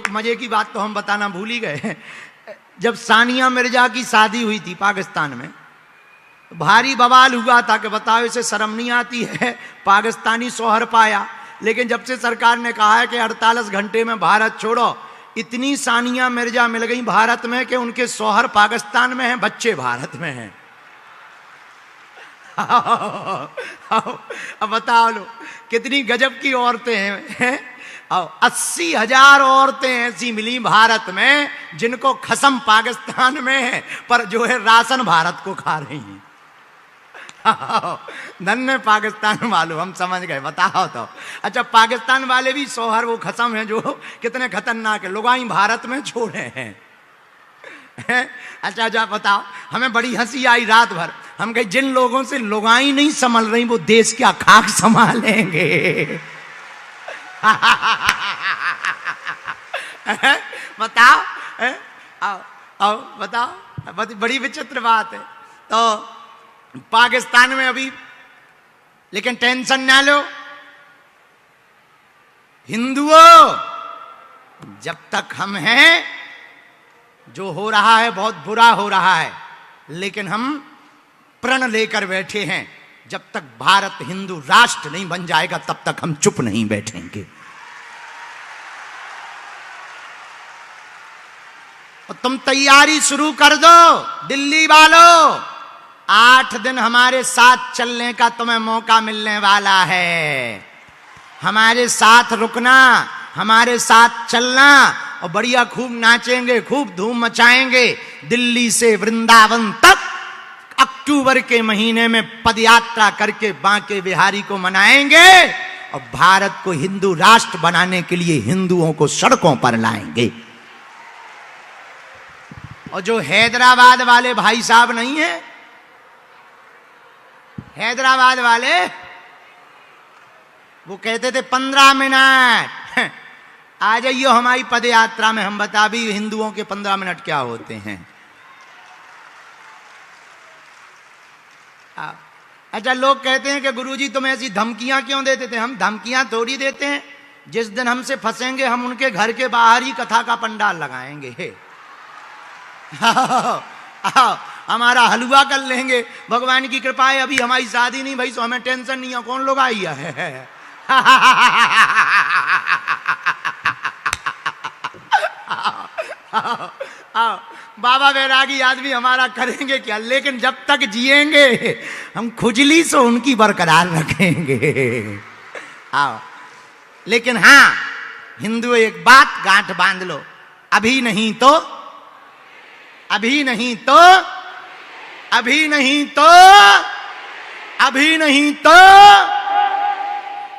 एक मजे की बात तो हम बताना भूल ही गए। जब सानिया मिर्जा की शादी हुई थी पाकिस्तान में, भारी बवाल हुआ था कि बताओ इसे शर्म नहीं आती है, पाकिस्तानी शौहर पाया। लेकिन जब से सरकार ने कहा है कि 48 घंटे में भारत छोड़ो, इतनी सानिया मिर्जा मिल गई भारत में कि उनके शौहर पाकिस्तान में हैं, बच्चे भारत में हैं। अब बताओ लो कितनी गजब की औरतें हैं। 80,000 औरतें ऐसी मिली भारत में जिनको खसम पाकिस्तान में है, पर जो है राशन भारत को खा रही हैं। धन्य पाकिस्तान वालों, हम समझ गए। बताओ तो अच्छा, पाकिस्तान वाले भी शौहर वो खसम है जो कितने खतरनाक है, लुगाई भारत में छोड़े हैं। अच्छा जा बताओ, हमें बड़ी हंसी आई रात भर। हम कहे जिन लोगों से लुगाई नहीं संभल रही वो देश क्या खाक संभालेंगे। बताओ आओ आओ बताओ, बड़ी विचित्र बात है। तो पाकिस्तान में अभी, लेकिन टेंशन ना लो हिंदुओं, जब तक हम हैं, जो हो रहा है बहुत बुरा हो रहा है, लेकिन हम प्रण लेकर बैठे हैं, जब तक भारत हिंदू राष्ट्र नहीं बन जाएगा तब तक हम चुप नहीं बैठेंगे। और तुम तैयारी शुरू कर दो दिल्ली वालों, 8 दिन हमारे साथ चलने का तुम्हें मौका मिलने वाला है। हमारे साथ रुकना, हमारे साथ चलना, और बढ़िया खूब नाचेंगे, खूब धूम मचाएंगे। दिल्ली से वृंदावन तक अक्टूबर के महीने में पदयात्रा करके बांके बिहारी को मनाएंगे, और भारत को हिंदू राष्ट्र बनाने के लिए हिंदुओं को सड़कों पर लाएंगे। और जो हैदराबाद वाले भाई साहब नहीं है, हैदराबाद वाले, वो कहते थे 15 मिनट आ जाइयो हमारी पदयात्रा में, हम बता भी हिंदुओं के 15 मिनट क्या होते हैं। अच्छा, लोग कहते हैं कि गुरुजी तुम ऐसी धमकियां क्यों देते थे? हम धमकियां थोड़ी देते हैं, जिस दिन हमसे फंसेंगे हम उनके घर के बाहर ही कथा का पंडाल लगाएंगे। हमारा हलवा कर लेंगे, भगवान की कृपा है अभी हमारी शादी नहीं भाई, तो हमें टेंशन नहीं है, कौन लोग आई है। बाबा बैरागी आदमी हमारा करेंगे क्या, लेकिन जब तक जिएंगे हम खुजली से उनकी बरकरार रखेंगे। आओ, लेकिन हाँ हिंदू एक बात गांठ बांध लो, अभी नहीं तो, अभी नहीं तो, अभी नहीं तो, अभी नहीं तो,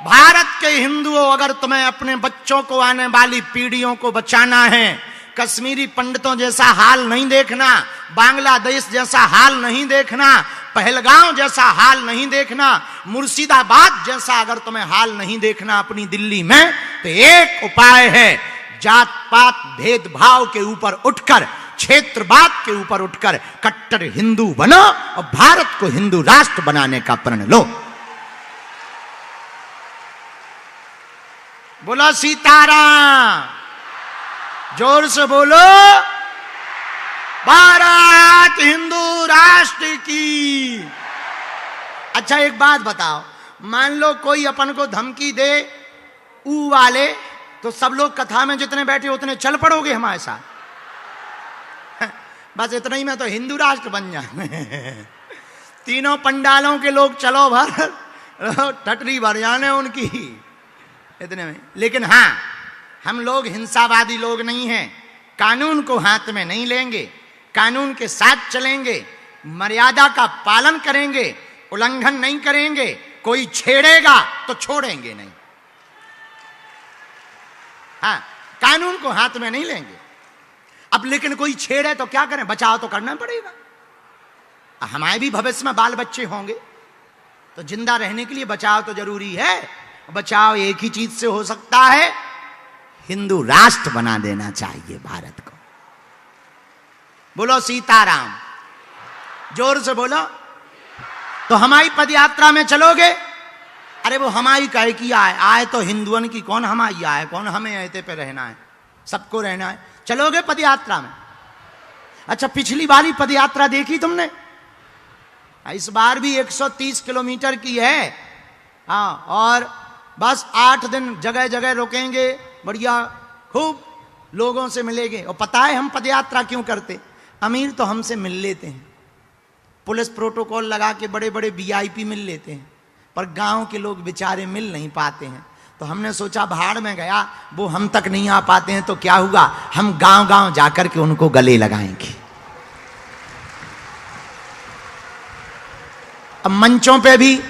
भारत के हिंदुओं, अगर तुम्हें अपने बच्चों को, आने वाली पीढ़ियों को बचाना है, कश्मीरी पंडितों जैसा हाल नहीं देखना, बांग्लादेश जैसा हाल नहीं देखना, पहलगांव जैसा हाल नहीं देखना, मुर्शिदाबाद जैसा अगर तुम्हें हाल नहीं देखना अपनी दिल्ली में, तो एक उपाय है, जात पात भेदभाव के ऊपर उठकर, क्षेत्रवाद के ऊपर उठकर कट्टर हिंदू बनो और भारत को हिंदू राष्ट्र बनाने का प्रण लो। बोलो सीताराम, जोर से बोलो, भारत हिंदू राष्ट्र की। अच्छा एक बात बताओ, मान लो कोई अपन को धमकी दे ऊ वाले, तो सब लोग कथा में जितने बैठे उतने चल पड़ोगे हमारे साथ? बस इतना ही में तो हिंदू राष्ट्र बन जाए। तीनों पंडालों के लोग चलो भर, टटरी भर जाने उनकी इतने में। लेकिन हाँ, हम लोग हिंसावादी लोग नहीं हैं, कानून को हाथ में नहीं लेंगे, कानून के साथ चलेंगे, मर्यादा का पालन करेंगे, उल्लंघन नहीं करेंगे, कोई छेड़ेगा तो छोड़ेंगे नहीं। हाँ, कानून को हाथ में नहीं लेंगे। अब लेकिन कोई छेड़े तो क्या करें, बचाव तो करना पड़ेगा। हमारे भी भविष्य में बाल बच्चे होंगे, तो जिंदा रहने के लिए बचाव तो जरूरी है। बचाव एक ही चीज से हो सकता है, हिंदू राष्ट्र बना देना चाहिए भारत को। बोलो सीताराम, जोर से बोलो। तो हमारी पदयात्रा में चलोगे? अरे वो हमारी कहे की आए, आए तो हिंदुओं की, कौन हमारी आए, कौन हमें ऐते पे रहना है। सबको रहना है। चलोगे पदयात्रा में? अच्छा, पिछली बारी पदयात्रा देखी तुमने? इस बार भी 130 किलोमीटर की है। हाँ, और बस 8 दिन जगह जगह रुकेंगे, बढ़िया खूब लोगों से मिलेंगे। और पता है हम पदयात्रा क्यों करते? अमीर तो हमसे मिल लेते हैं, पुलिस प्रोटोकॉल लगा के बड़े बड़े वीआईपी मिल लेते हैं, पर गांव के लोग बेचारे मिल नहीं पाते हैं। तो हमने सोचा भाड़ में गया, वो हम तक नहीं आ पाते हैं तो क्या हुआ, हम गांव गांव जाकर के उनको गले लगाएंगे। अब मंचों पे भी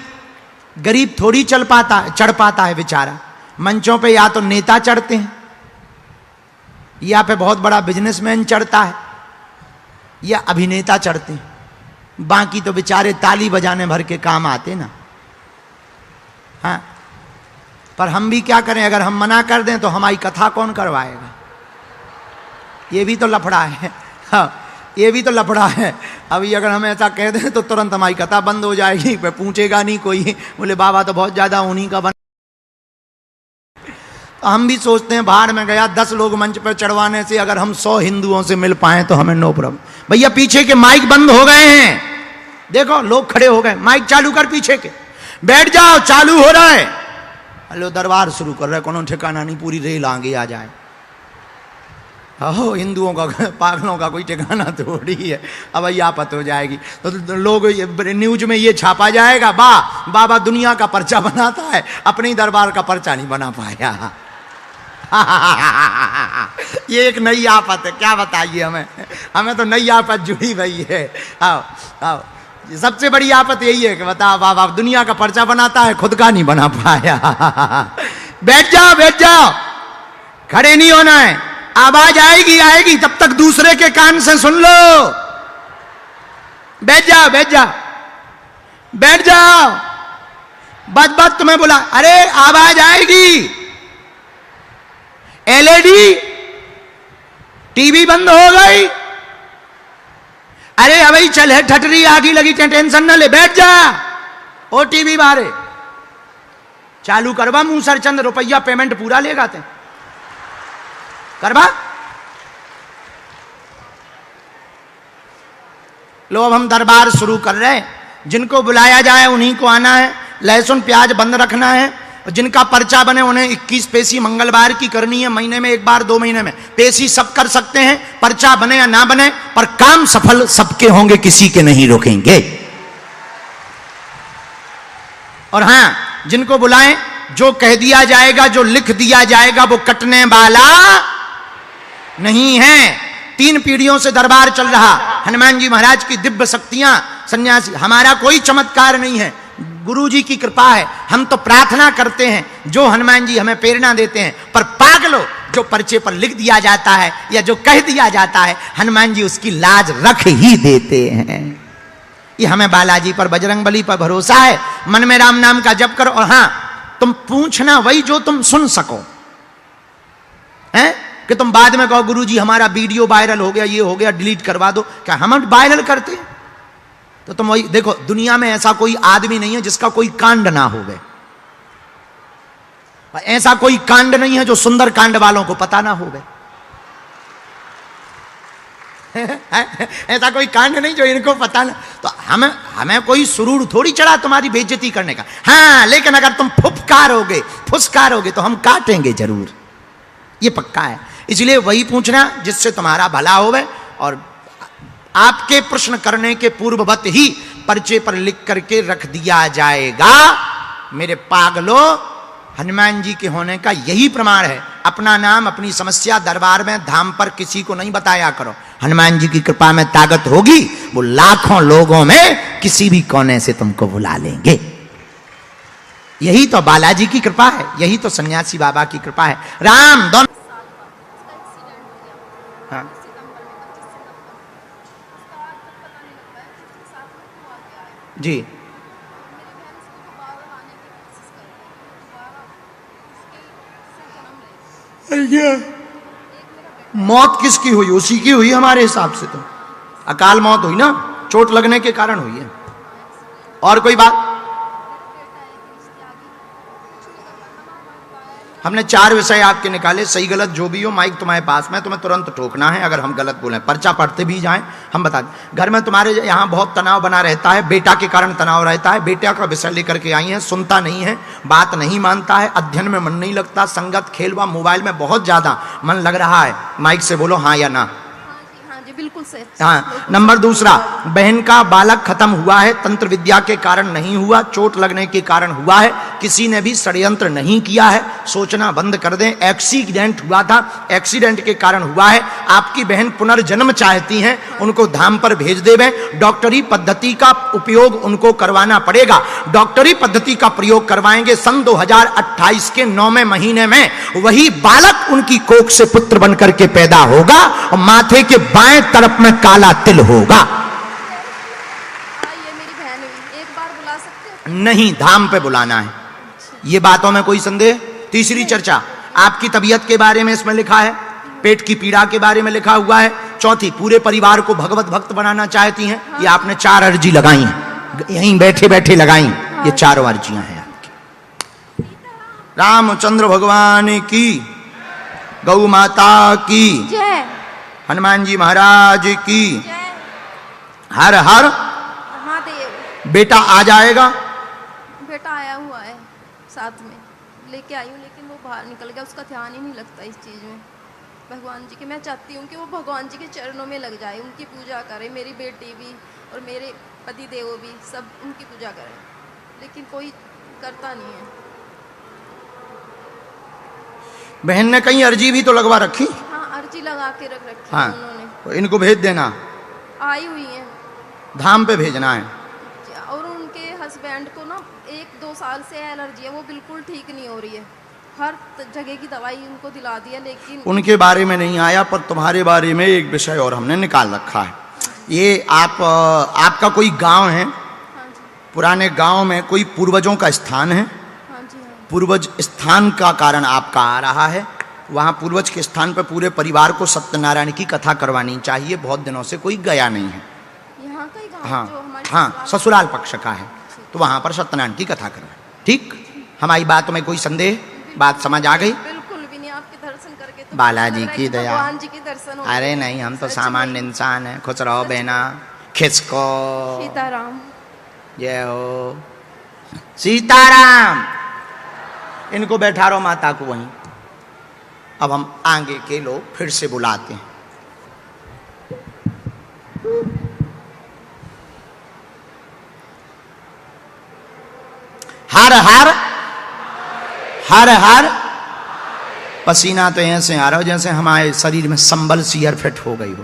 गरीब थोड़ी चढ़ पाता है बेचारा। मंचों पे या तो नेता चढ़ते हैं, या पे बहुत बड़ा बिजनेसमैन चढ़ता है, या अभिनेता चढ़ते हैं। बाकी तो बेचारे ताली बजाने भर के काम आते ना। हाँ, पर हम भी क्या करें, अगर हम मना कर दें तो हमारी कथा कौन करवाएगा? ये भी तो लफड़ा है। हाँ, ये भी तो लफड़ा है। अभी अगर हम ऐसा कह दें तो तुरंत हमारी कथा बंद हो जाएगी, पे पूछेगा नहीं कोई, बोले बाबा तो बहुत ज्यादा उन्हीं का बन। तो हम भी सोचते हैं भाड़ में गया, 10 लोग मंच पर चढ़वाने से अगर हम 100 हिंदुओं से मिल पाए तो हमें नो प्रॉब्लम। भैया पीछे के माइक बंद हो गए हैं, देखो लोग खड़े हो गए, माइक चालू कर पीछे के, बैठ जाओ, चालू हो रहा है। हेलो, दरबार शुरू कर रहा है, कोनो ठिकाना नहीं, पूरी रेल आगे आ जाए। हो, हिंदुओं का पागलों का कोई ठिकाना थोड़ी है। अब ये आपत हो जाएगी तो लोग न्यूज में ये छापा जाएगा, बाबा दुनिया का पर्चा बनाता है, अपने दरबार का पर्चा नहीं बना पाया। ये एक नई आफत है, क्या बताइए हमें तो नई आफत जुड़ी हुई है। आओ आओ, सबसे बड़ी आफत यही है कि बताओ, बाबा दुनिया का पर्चा बनाता है, खुद का नहीं बना पाया। बैठ जाओ, बैठ जाओ, खड़े नहीं होना है। आवाज आएगी, तब तक दूसरे के कान से सुन लो। बैठ जाओ, बैठ जाओ, बैठ जाओ, बस तुम्हें बोला, अरे आवाज आएगी। एलईडी टीवी बंद हो गई, अरे अभी चल है, ठटरी आगी लगी, टेंशन न ले, बैठ जा। ओ टीवी बारे चालू करवा, मुंह सरचंद रुपया पेमेंट पूरा लेगा ते करवा। लो, अब हम दरबार शुरू कर रहे हैं, जिनको बुलाया जाए उन्हीं को आना है, लहसुन प्याज बंद रखना है। जिनका पर्चा बने उन्हें 21 पेशी मंगलवार की करनी है, महीने में एक बार, 2 महीने में। पेशी सब कर सकते हैं, पर्चा बने या ना बने, पर काम सफल सबके होंगे, किसी के नहीं रोकेंगे। और हां, जिनको बुलाएं, जो कह दिया जाएगा, जो लिख दिया जाएगा, वो कटने वाला नहीं है। 3 पीढ़ियों से दरबार चल रहा, हनुमान जी महाराज की दिव्य शक्तियां, सन्यासी, हमारा कोई चमत्कार नहीं है, गुरु जी की कृपा है। हम तो प्रार्थना करते हैं, जो हनुमान जी हमें प्रेरणा देते हैं। पर पागलो, जो पर्चे पर लिख दिया जाता है या जो कह दिया जाता है, हनुमान जी उसकी लाज रख ही देते हैं। ये हमें बालाजी पर, बजरंगबली पर भरोसा है। मन में राम नाम का जप करो, और हां, तुम पूछना वही जो तुम सुन सको, हैं कि तुम बाद में कहो गुरु जी हमारा वीडियो वायरल हो गया, ये हो गया, डिलीट करवा दो। क्या हम वायरल करते हैं? तो तुम वही देखो, दुनिया में ऐसा कोई आदमी नहीं है जिसका कोई कांड ना हो गए। ऐसा कोई कांड नहीं है जो सुंदर कांड वालों को पता ना हो गए। ऐसा कोई कांड नहीं जो इनको पता ना। तो हमें कोई सुरूर थोड़ी चढ़ा तुम्हारी बेइज्जती करने का। हाँ, लेकिन अगर तुम फुसकारोगे तो हम काटेंगे जरूर, ये पक्का है। इसलिए वही पूछना जिससे तुम्हारा भला होवे, और आपके प्रश्न करने के पूर्ववत ही पर्चे पर लिख करके रख दिया जाएगा। मेरे पागलों, हनुमान जी के होने का यही प्रमाण है। अपना नाम, अपनी समस्या दरबार में, धाम पर किसी को नहीं बताया करो। हनुमान जी की कृपा में ताकत होगी, वो लाखों लोगों में किसी भी कोने से तुमको बुला लेंगे। यही तो बालाजी की कृपा है, यही तो सन्यासी बाबा की कृपा है। राम दोनों हाँ। जी, मौत किसकी हुई? उसी की हुई हमारे हिसाब से तो। अकाल मौत हुई ना, चोट लगने के कारण हुई है। और कोई बात? हमने 4 विषय आपके निकाले, सही गलत जो भी हो, माइक तुम्हारे पास में, तुम्हें तुरंत टोकना है अगर हम गलत बोलें, पर्चा पढ़ते भी जाएं, हम बता दें। घर में तुम्हारे यहाँ बहुत तनाव बना रहता है, बेटा के कारण तनाव रहता है, बेटा का विषय लेकर के आई है, सुनता नहीं है, बात नहीं मानता है, अध्ययन में मन नहीं लगता, संगत खेल व मोबाइल में बहुत ज्यादा मन लग रहा है, माइक से बोलो हाँ या ना। बिल्कुल सही। हाँ। नंबर दूसरा, बहन का बालक खत्म हुआ है, तंत्र विद्या के कारण नहीं हुआ, चोट लगने के कारण हुआ है, किसी ने भी षड्यंत्र नहीं किया है, सोचना बंद कर दें। एक्सीडेंट हुआ था, एक्सीडेंट के कारण हुआ है, आपकी बहन पुनर्जन्म चाहती हैं, उनको धाम पर भेज देवें। डॉक्टरी पद्धति का उपयोग उनको करवाना पड़ेगा, डॉक्टरी पद्धति का प्रयोग करवाएंगे। सन 2028 के 9वें महीने में वही बालक उनकी कोख से पुत्र बनकर के पैदा होगा और माथे के बाएं तरफ में काला तिल होगा। ये मेरी बहन है, एक बार बुला सकते हो? नहीं, धाम पे बुलाना है, ये बातों में कोई संदेह। तीसरी चर्चा, आपकी तबीयत के बारे में इसमें लिखा है, पेट की पीड़ा के बारे में लिखा हुआ है। चौथी, पूरे परिवार को भगवत भक्त बनाना चाहती हैं। ये आपने 4 अर्जी लगाई हैं, यहीं बैठे बैठे लगाई, ये 4 अर्जियां हैं आपकी। रामचंद्र भगवान की, गौ माता की जय, हनुमान जी महाराज की, हर हर महादेव। बेटा आ जाएगा? बेटा आया हुआ है, साथ में लेके आई हूँ, लेकिन वो बाहर निकल गया, उसका ध्यान ही नहीं लगता इस चीज़ में। भगवान जी के, मैं चाहती हूँ कि वो भगवान जी के चरणों में लग जाए, उनकी पूजा करे, मेरी बेटी भी और मेरे पति देव भी, सब उनकी पूजा करें, लेकिन कोई करता नहीं है। बहन ने कहीं अर्जी भी तो लगवा रखी? हाँ, अर्जी लगा के रख रखी हाँ, है उन्होंने। तो इनको भेज देना, आई हुई है, धाम पे भेजना है। और उनके हस्बैंड को ना 1-2 साल से एलर्जी है, वो बिल्कुल ठीक नहीं हो रही है, हर जगह की दवाई उनको दिला दी है, लेकिन उनके बारे में नहीं आया, पर तुम्हारे बारे में एक विषय और हमने निकाल रखा है। ये आपका कोई गांव है? हाँ जी, पुराने गांव में कोई पूर्वजों का स्थान है? हाँ जी, हाँ। पूर्वज स्थान का कारण आपका आ रहा है, वहाँ पूर्वज के स्थान पर पूरे परिवार को सत्यनारायण की कथा करवानी चाहिए। बहुत दिनों से कोई गया नहीं है। यहाँ का ही गाँव हाँ जो हमारे हाँ, ससुराल पक्ष का है, तो वहाँ पर सत्यनारायण की कथा करवाएं। ठीक, हमारी बात में कोई संदेह? बात समझ आ गई? बिल्कुल भी नहीं, आपके दर्शन करके तो बालाजी लग रहा है की कि दया। भगवान जी की दर्शन हो अरे गए। नहीं, हम तो सच सामान्य में। इंसान हैं। खुश रहो बहना, खिसको। सीताराम। जय हो सीताराम। इनको बैठा रहो माता को वहीं। अब हम आगे के लोग फिर से बुलाते हैं। हर हर हर हर। पसीना तो ऐसे आ रहा हो जैसे हमारे शरीर में संबल सी फिट हो गई हो।